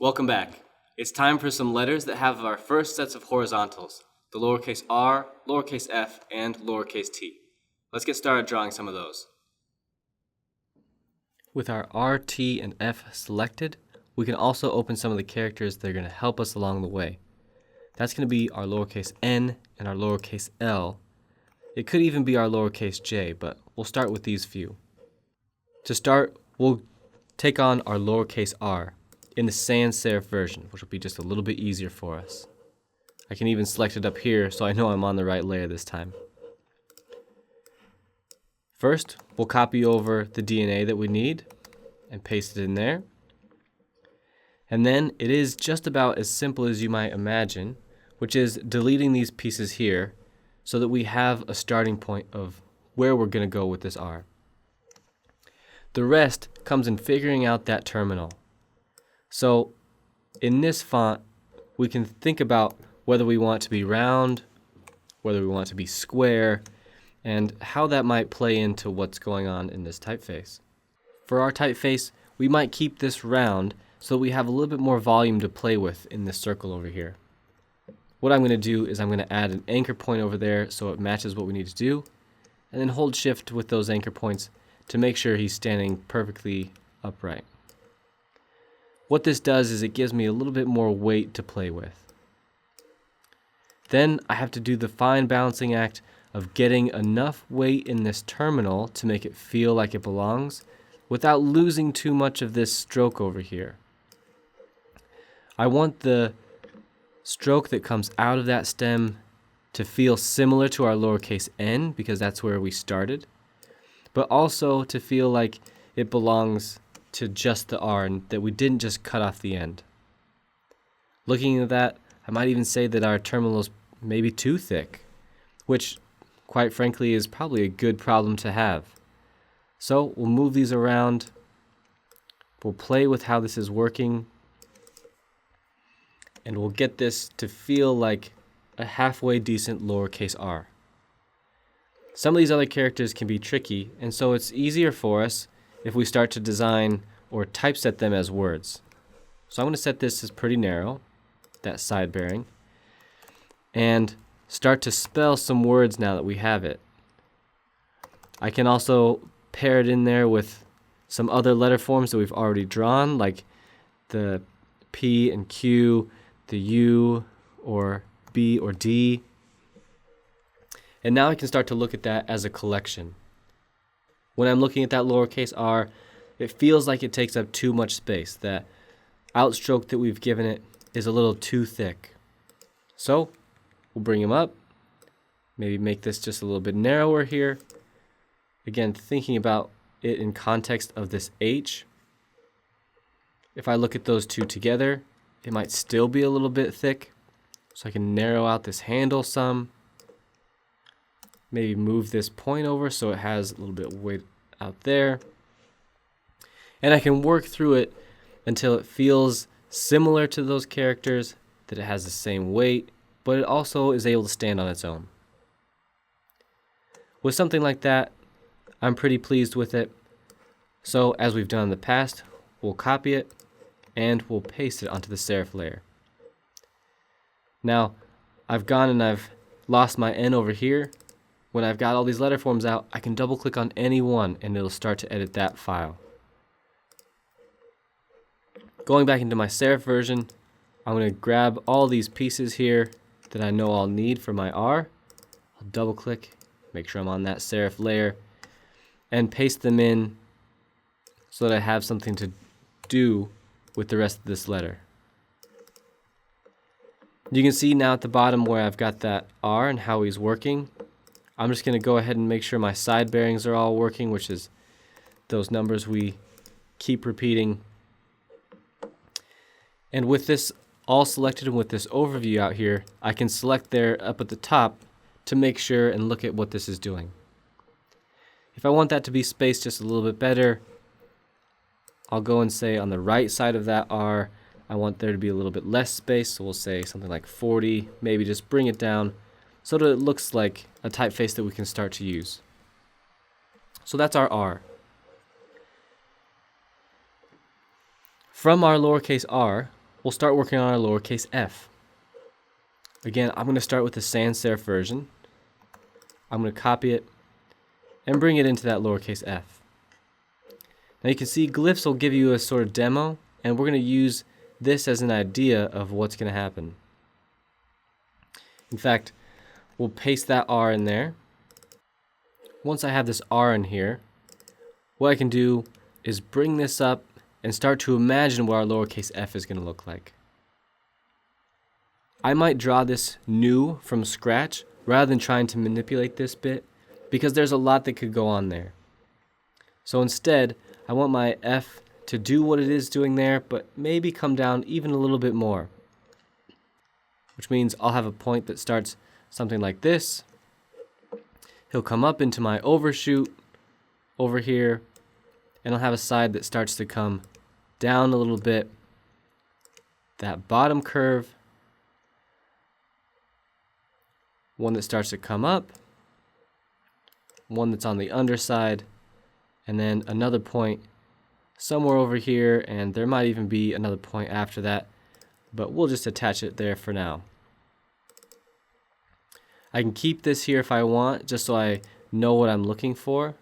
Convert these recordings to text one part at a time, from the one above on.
Welcome back. It's time for some letters that have our first sets of horizontals, the lowercase r, lowercase f, and lowercase t. Let's get started drawing some of those. With our r, t, and f selected, we can also open some of the characters that are going to help us along the way. That's going to be our lowercase n and our lowercase l. It could even be our lowercase j, but we'll start with these few. To start, we'll take on our lowercase r in the sans serif version, which will be just a little bit easier for us. I can even select it up here so I know I'm on the right layer this time. First, we'll copy over the DNA that we need and paste it in there. And then it is just about as simple as you might imagine, which is deleting these pieces here so that we have a starting point of where we're going to go with this R. The rest comes in figuring out that terminal. So in this font, we can think about whether we want to be round, whether we want to be square, and how that might play into what's going on in this typeface. For our typeface, we might keep this round so we have a little bit more volume to play with in this circle over here. What I'm going to do is I'm going to add an anchor point over there so it matches what we need to do, and then hold shift with those anchor points to make sure he's standing perfectly upright. What this does is it gives me a little bit more weight to play with. Then I have to do the fine balancing act of getting enough weight in this terminal to make it feel like it belongs without losing too much of this stroke over here. I want the stroke that comes out of that stem to feel similar to our lowercase n because that's where we started, but also to feel like it belongs to just the R and that we didn't just cut off the end. Looking at that, I might even say that our terminal is maybe too thick, which quite frankly is probably a good problem to have. So we'll move these around, we'll play with how this is working, and we'll get this to feel like a halfway decent lowercase r. Some of these other characters can be tricky, and so it's easier for us if we start to design or typeset them as words. So I'm going to set this as pretty narrow, that side bearing, and start to spell some words now that we have it. I can also pair it in there with some other letter forms that we've already drawn, like the P and Q, the U or B or D. And now I can start to look at that as a collection. When I'm looking at that lowercase r, it feels like it takes up too much space. That outstroke that we've given it is a little too thick. So we'll bring him up, maybe make this just a little bit narrower here. Again, thinking about it in context of this H. If I look at those two together, it might still be a little bit thick. So I can narrow out this handle some. Maybe move this point over so it has a little bit of weight out there. And I can work through it until it feels similar to those characters, that it has the same weight, but it also is able to stand on its own. With something like that, I'm pretty pleased with it. So as we've done in the past, we'll copy it and we'll paste it onto the serif layer. Now, I've gone and I've lost my N over here. When I've got all these letter forms out, I can double click on any one and it'll start to edit that file. Going back into my serif version, I'm going to grab all these pieces here that I know I'll need for my R. I'll double click, make sure I'm on that serif layer, and paste them in so that I have something to do with the rest of this letter. You can see now at the bottom where I've got that R and how he's working. I'm just going to go ahead and make sure my side bearings are all working, which is those numbers we keep repeating. And with this all selected and with this overview out here, I can select there up at the top to make sure and look at what this is doing. If I want that to be spaced just a little bit better, I'll go and say on the right side of that R, I want there to be a little bit less space, so we'll say something like 40, maybe just bring it down so that it looks like a typeface that we can start to use. So that's our R. From our lowercase r, we'll start working on our lowercase f. Again, I'm going to start with the sans serif version. I'm going to copy it and bring it into that lowercase f. Now you can see glyphs will give you a sort of demo, and we're going to use this as an idea of what's going to happen. In fact, we'll paste that R in there. Once I have this R in here, what I can do is bring this up and start to imagine what our lowercase f is going to look like. I might draw this new from scratch rather than trying to manipulate this bit, because there's a lot that could go on there. So instead, I want my f to do what it is doing there, but maybe come down even a little bit more. Which means I'll have a point that starts something like this. He'll come up into my overshoot over here, and I'll have a side that starts to come down a little bit. That bottom curve, one that starts to come up, one that's on the underside, and then another point somewhere over here, and there might even be another point after that, but we'll just attach it there for now. I can keep this here if I want, just so I know what I'm looking for,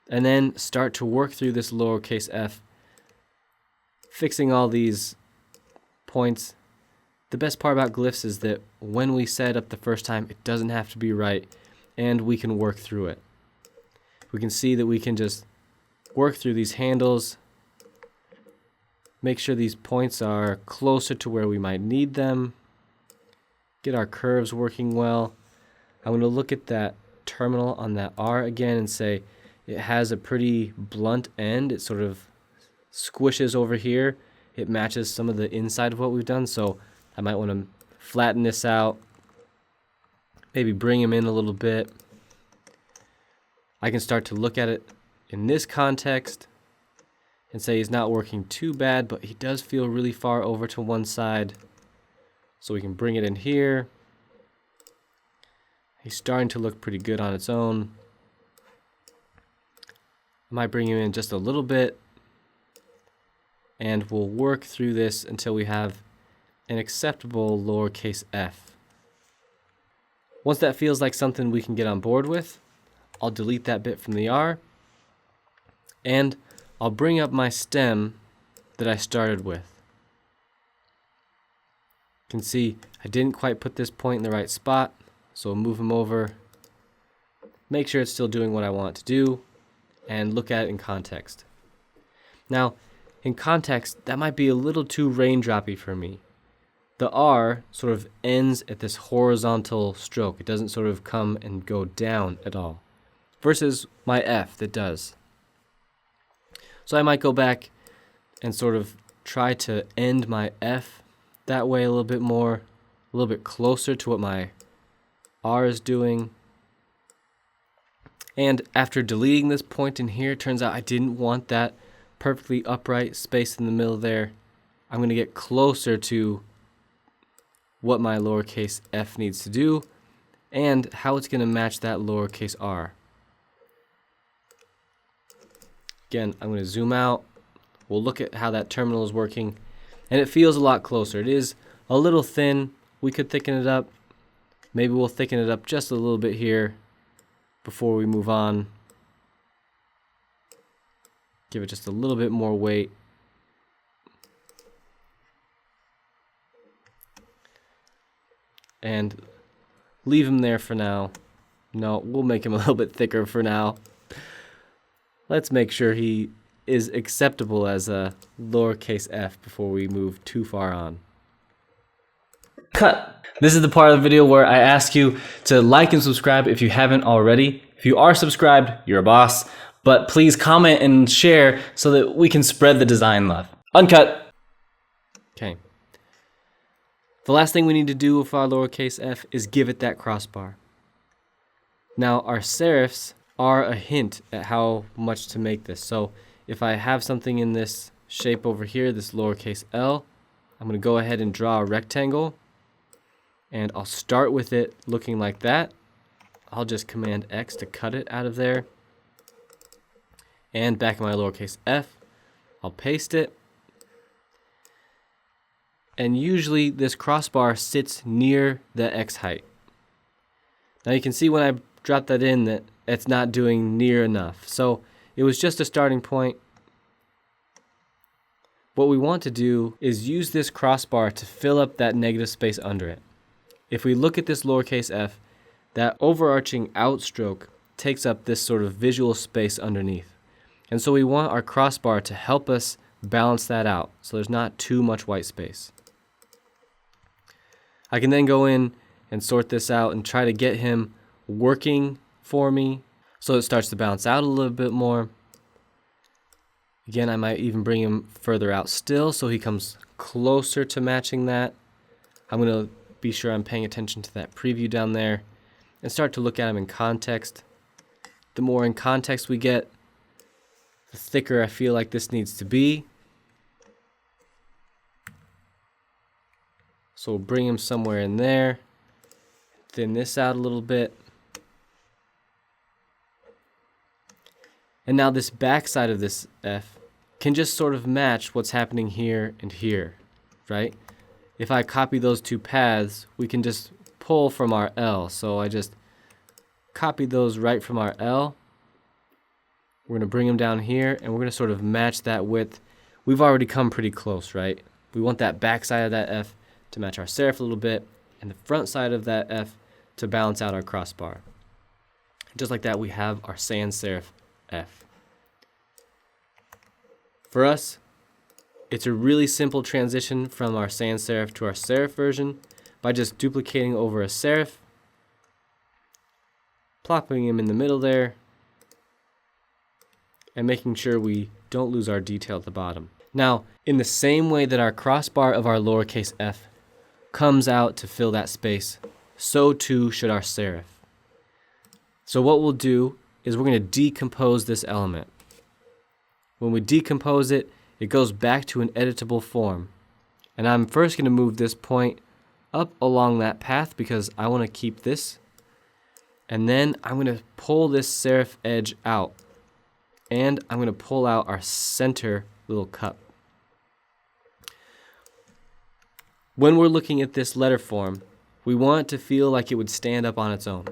and then start to work through this lowercase f, fixing all these points. The best part about glyphs is that when we set it up the first time, it doesn't have to be right, and we can work through it. We can see that we can just work through these handles, make sure these points are closer to where we might need them, get our curves working well. I'm going to look at that terminal on that R again and say it has a pretty blunt end. It sort of squishes over here. It matches some of the inside of what we've done, so I might want to flatten this out, maybe bring him in a little bit. I can start to look at it in this context and say he's not working too bad, but he does feel really far over to one side. So we can bring it in here. He's starting to look pretty good on its own. I might bring him in just a little bit, and we'll work through this until we have an acceptable lowercase f. Once that feels like something we can get on board with, I'll delete that bit from the R, and I'll bring up my stem that I started with. You can see I didn't quite put this point in the right spot, so I'll move him over, make sure it's still doing what I want it to do, and look at it in context. Now, in context, that might be a little too raindroppy for me. The R sort of ends at this horizontal stroke. It doesn't sort of come and go down at all, versus my F that does. So I might go back and sort of try to end my F that way a little bit more, a little bit closer to what my R is doing. And after deleting this point in here, it turns out I didn't want that perfectly upright space in the middle there. I'm going to get closer to what my lowercase f needs to do and how it's going to match that lowercase r. Again, I'm going to zoom out. We'll look at how that terminal is working, and it feels a lot closer. It is a little thin. We could thicken it up. Maybe we'll thicken it up just a little bit here before we move on. Give it just a little bit more weight. And leave him there for now. No, we'll make him a little bit thicker for now. Let's make sure he is acceptable as a lowercase f before we move too far on. Cut! This is the part of the video where I ask you to like and subscribe if you haven't already. If you are subscribed, you're a boss. But please comment and share so that we can spread the design love. Uncut! Okay. The last thing we need to do with our lowercase f is give it that crossbar. Now our serifs are a hint at how much to make this. So if I have something in this shape over here, this lowercase l, I'm going to go ahead and draw a rectangle. And I'll start with it looking like that. I'll just Command X to cut it out of there. And back in my lowercase f, I'll paste it. And usually this crossbar sits near the X height. Now you can see when I drop that in that it's not doing near enough. So it was just a starting point. What we want to do is use this crossbar to fill up that negative space under it. If we look at this lowercase f, that overarching outstroke takes up this sort of visual space underneath. And so we want our crossbar to help us balance that out so there's not too much white space. I can then go in and sort this out and try to get him working for me so it starts to balance out a little bit more. Again, I might even bring him further out still so he comes closer to matching that. I'm going to be sure I'm paying attention to that preview down there and start to look at him in context. The more in context we get, the thicker I feel like this needs to be. So we'll bring him somewhere in there, thin this out a little bit. And now this back side of this F can just sort of match what's happening here and here, right? If I copy those two paths, we can just pull from our L. So I just copy those right from our L. We're going to bring them down here, and we're going to sort of match that width. We've already come pretty close, right? We want that back side of that F to match our serif a little bit, and the front side of that F to balance out our crossbar. Just like that, we have our sans serif F. For us, it's a really simple transition from our sans serif to our serif version by just duplicating over a serif, plopping him in the middle there, and making sure we don't lose our detail at the bottom. Now, in the same way that our crossbar of our lowercase f comes out to fill that space, so too should our serif. So what we'll do is we're going to decompose this element. When we decompose it, it goes back to an editable form. And I'm first going to move this point up along that path because I want to keep this. And then I'm going to pull this serif edge out. And I'm going to pull out our center little cup. When we're looking at this letter form, we want it to feel like it would stand up on its own.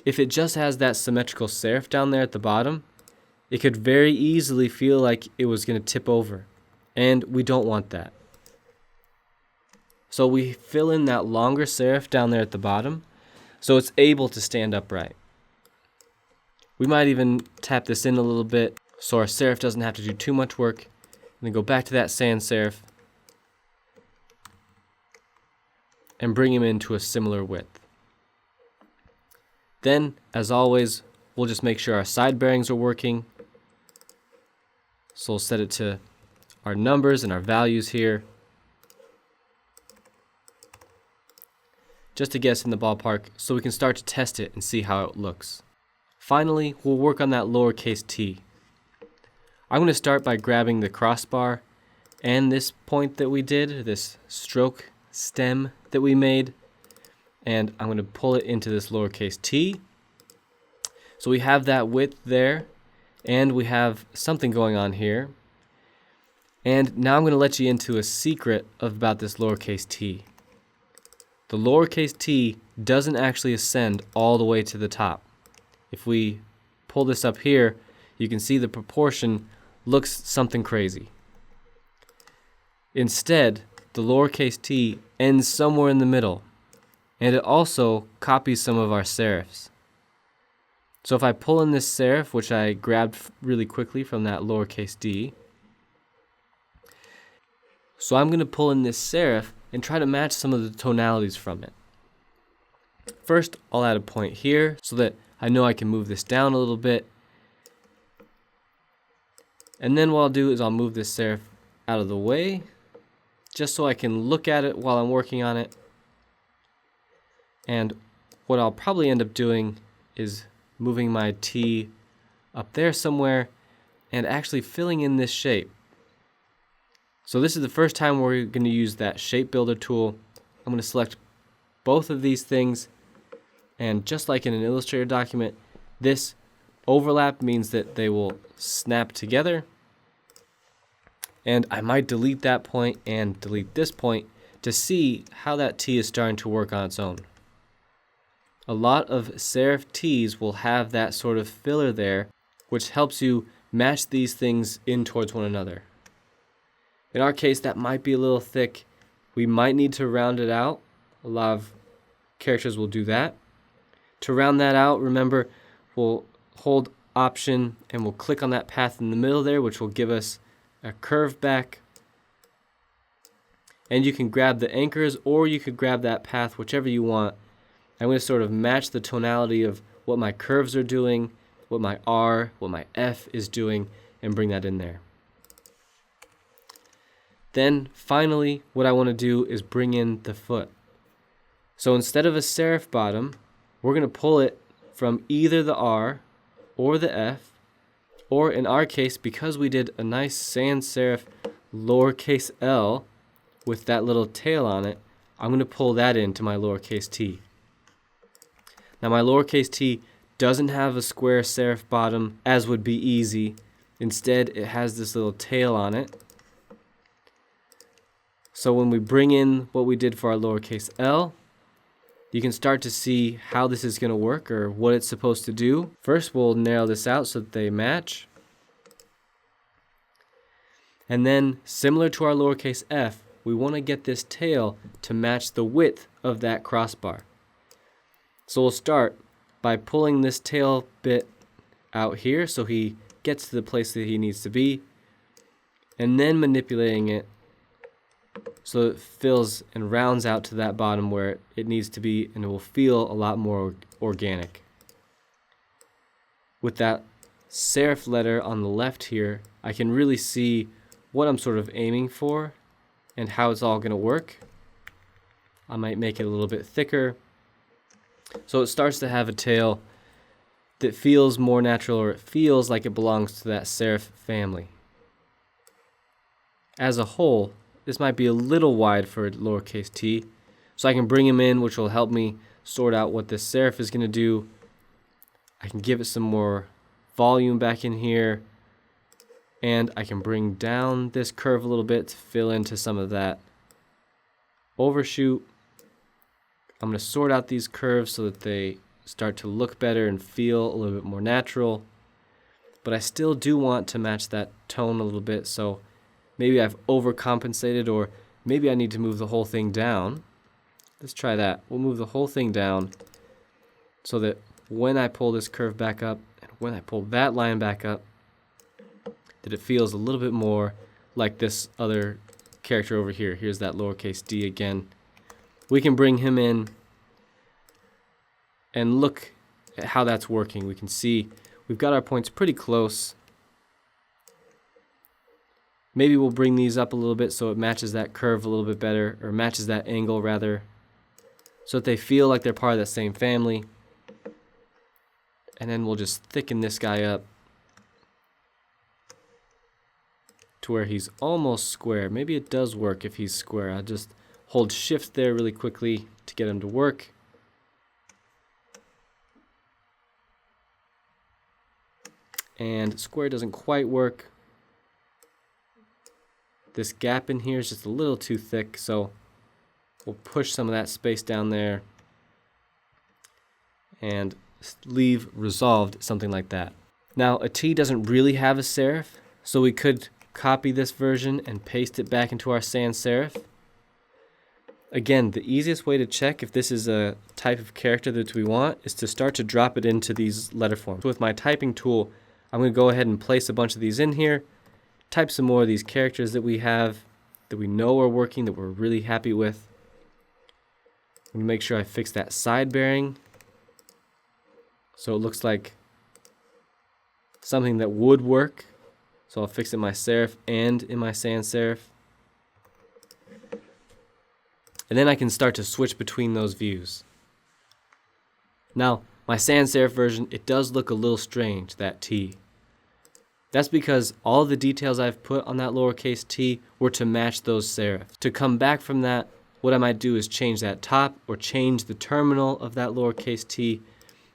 If it just has that symmetrical serif down there at the bottom, it could very easily feel like it was going to tip over, and we don't want that. So we fill in that longer serif down there at the bottom so it's able to stand upright. We might even tap this in a little bit so our serif doesn't have to do too much work, and then go back to that sans serif and bring him into a similar width. Then, as always, we'll just make sure our side bearings are working. So we'll set it to our numbers and our values here, just to get us in the ballpark so we can start to test it and see how it looks. Finally, we'll work on that lowercase t. I'm going to start by grabbing the crossbar and this point that we did, this stroke stem that we made, and I'm going to pull it into this lowercase t. So we have that width there, and we have something going on here. And now I'm going to let you into a secret about this lowercase t. The lowercase t doesn't actually ascend all the way to the top. If we pull this up here, you can see the proportion looks something crazy. Instead, the lowercase t ends somewhere in the middle, and it also copies some of our serifs. So if I pull in this serif, which I grabbed really quickly from that lowercase d, so I'm going to pull in this serif and try to match some of the tonalities from it. First, I'll add a point here so that I know I can move this down a little bit. And then what I'll do is I'll move this serif out of the way, just so I can look at it while I'm working on it. And what I'll probably end up doing is moving my T up there somewhere and actually filling in this shape. So this is the first time we're going to use that shape builder tool. I'm going to select both of these things, and just like in an Illustrator document, this overlap means that they will snap together. And I might delete that point and delete this point to see how that T is starting to work on its own. A lot of serif T's will have that sort of filler there, which helps you match these things in towards one another. In our case, that might be a little thick. We might need to round it out. A lot of characters will do that. To round that out, remember, we'll hold Option and we'll click on that path in the middle there, which will give us a curve back. And you can grab the anchors or you could grab that path, whichever you want. I'm going to sort of match the tonality of what my curves are doing, what my R, what my F is doing, and bring that in there. Then finally, what I want to do is bring in the foot. So instead of a serif bottom, we're going to pull it from either the R or the F, or in our case, because we did a nice sans serif lowercase l with that little tail on it, I'm going to pull that into my lowercase t. Now my lowercase t doesn't have a square serif bottom, as would be easy. Instead, it has this little tail on it. So when we bring in what we did for our lowercase l, you can start to see how this is going to work or what it's supposed to do. First, we'll narrow this out so that they match. And then, similar to our lowercase f, we want to get this tail to match the width of that crossbar. So we'll start by pulling this tail bit out here so he gets to the place that he needs to be, and then manipulating it so it fills and rounds out to that bottom where it needs to be, and it will feel a lot more organic. With that serif letter on the left here, I can really see what I'm sort of aiming for and how it's all going to work. I might make it a little bit thicker, so it starts to have a tail that feels more natural, or it feels like it belongs to that serif family. As a whole, this might be a little wide for lowercase t, so I can bring him in, which will help me sort out what this serif is going to do. I can give it some more volume back in here, and I can bring down this curve a little bit to fill into some of that overshoot. I'm going to sort out these curves so that they start to look better and feel a little bit more natural. But I still do want to match that tone a little bit, so maybe I've overcompensated, or maybe I need to move the whole thing down. Let's try that. We'll move the whole thing down so that when I pull this curve back up and when I pull that line back up, that it feels a little bit more like this other character over here. Here's that lowercase d again. We can bring him in and look at how that's working. We can see we've got our points pretty close. Maybe we'll bring these up a little bit so it matches that curve a little bit better, or matches that angle rather, so that they feel like they're part of that same family. And then we'll just thicken this guy up to where he's almost square. Maybe it does work if he's square. I'll just hold shift there really quickly to get him to work. And square doesn't quite work. This gap in here is just a little too thick, so we'll push some of that space down there and leave resolved something like that. Now, a T doesn't really have a serif, so we could copy this version and paste it back into our sans serif. Again, the easiest way to check if this is a type of character that we want is to start to drop it into these letter forms. So with my typing tool, I'm going to go ahead and place a bunch of these in here, type some more of these characters that we have, that we know are working, that we're really happy with. I'm going to make sure I fix that side bearing so it looks like something that would work. So I'll fix it in my serif and in my sans serif. And then I can start to switch between those views. Now, my sans serif version, it does look a little strange, that T. That's because all the details I've put on that lowercase t were to match those serifs. To come back from that, what I might do is change that top or change the terminal of that lowercase t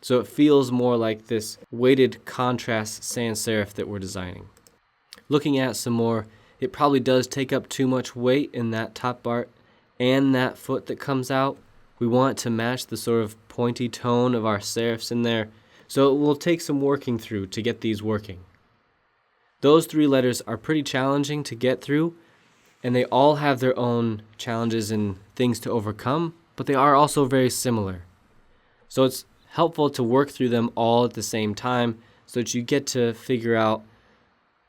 so it feels more like this weighted contrast sans serif that we're designing. Looking at some more it probably does take up too much weight in that top part and that foot that comes out. We want to match the sort of pointy tone of our serifs in there, so it will take some working through to get these working. Those 3 letters are pretty challenging to get through, and they all have their own challenges and things to overcome, but they are also very similar. So it's helpful to work through them all at the same time so that you get to figure out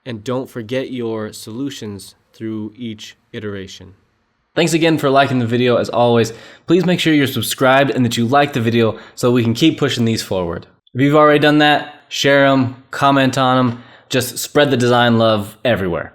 and don't forget your solutions through each iteration. Thanks again for liking the video. As always, please make sure you're subscribed and that you like the video so we can keep pushing these forward. If you've already done that, share them, comment on them, just spread the design love everywhere.